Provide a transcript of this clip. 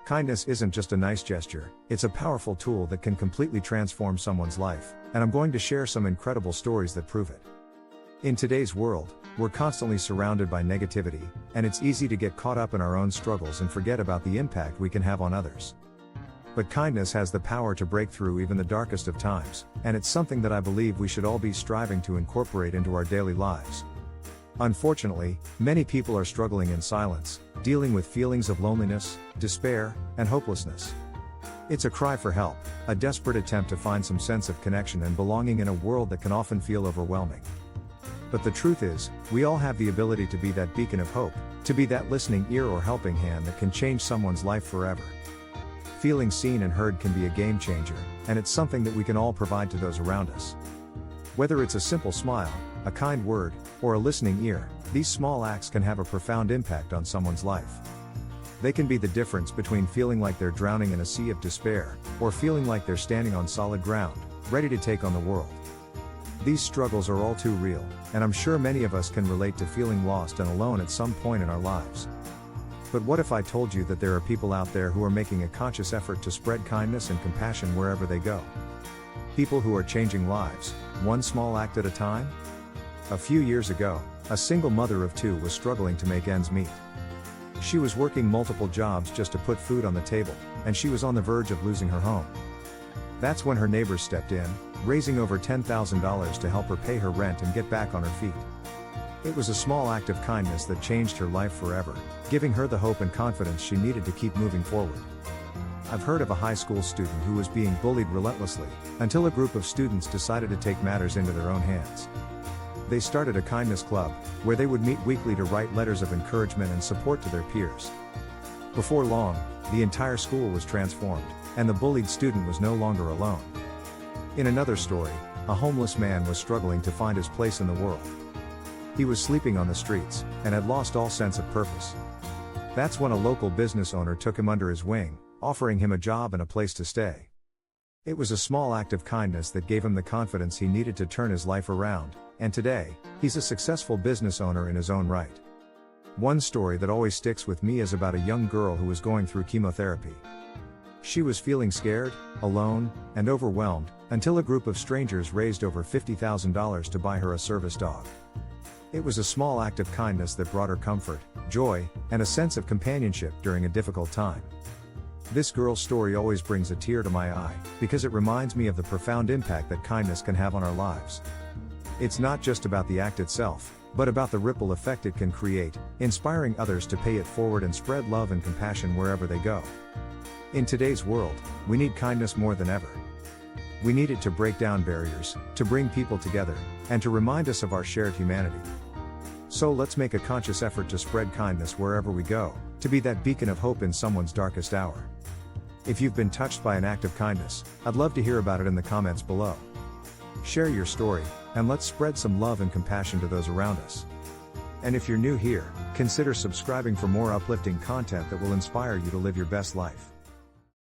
Kindness isn't just a nice gesture, it's a powerful tool that can completely transform someone's life, and I'm going to share some incredible stories that prove it. In today's world, we're constantly surrounded by negativity, and it's easy to get caught up in our own struggles and forget about the impact we can have on others. But kindness has the power to break through even the darkest of times, and it's something that I believe we should all be striving to incorporate into our daily lives. Unfortunately, many people are struggling in silence, dealing with feelings of loneliness, despair, and hopelessness. It's a cry for help, a desperate attempt to find some sense of connection and belonging in a world that can often feel overwhelming. But the truth is, we all have the ability to be that beacon of hope, to be that listening ear or helping hand that can change someone's life forever. Feeling seen and heard can be a game changer, and it's something that we can all provide to those around us. Whether it's a simple smile, a kind word, or a listening ear, these small acts can have a profound impact on someone's life. They can be the difference between feeling like they're drowning in a sea of despair, or feeling like they're standing on solid ground, ready to take on the world. These struggles are all too real, and I'm sure many of us can relate to feeling lost and alone at some point in our lives. But what if I told you that there are people out there who are making a conscious effort to spread kindness and compassion wherever they go? People who are changing lives, one small act at a time? A few years ago, a single mother of two was struggling to make ends meet. She was working multiple jobs just to put food on the table, and she was on the verge of losing her home. That's when her neighbors stepped in, raising over $10,000 to help her pay her rent and get back on her feet. It was a small act of kindness that changed her life forever, giving her the hope and confidence she needed to keep moving forward. I've heard of a high school student who was being bullied relentlessly, until a group of students decided to take matters into their own hands. They started a kindness club, where they would meet weekly to write letters of encouragement and support to their peers. Before long, the entire school was transformed, and the bullied student was no longer alone. In another story, a homeless man was struggling to find his place in the world. He was sleeping on the streets, and had lost all sense of purpose. That's when a local business owner took him under his wing, offering him a job and a place to stay. It was a small act of kindness that gave him the confidence he needed to turn his life around, and today, he's a successful business owner in his own right. One story that always sticks with me is about a young girl who was going through chemotherapy. She was feeling scared, alone, and overwhelmed, until a group of strangers raised over $50,000 to buy her a service dog. It was a small act of kindness that brought her comfort, joy, and a sense of companionship during a difficult time. This girl's story always brings a tear to my eye, because it reminds me of the profound impact that kindness can have on our lives. It's not just about the act itself, but about the ripple effect it can create, inspiring others to pay it forward and spread love and compassion wherever they go. In today's world, we need kindness more than ever. We need it to break down barriers, to bring people together, and to remind us of our shared humanity. So let's make a conscious effort to spread kindness wherever we go, to be that beacon of hope in someone's darkest hour. If you've been touched by an act of kindness, I'd love to hear about it in the comments below. Share your story, and let's spread some love and compassion to those around us. And if you're new here, consider subscribing for more uplifting content that will inspire you to live your best life.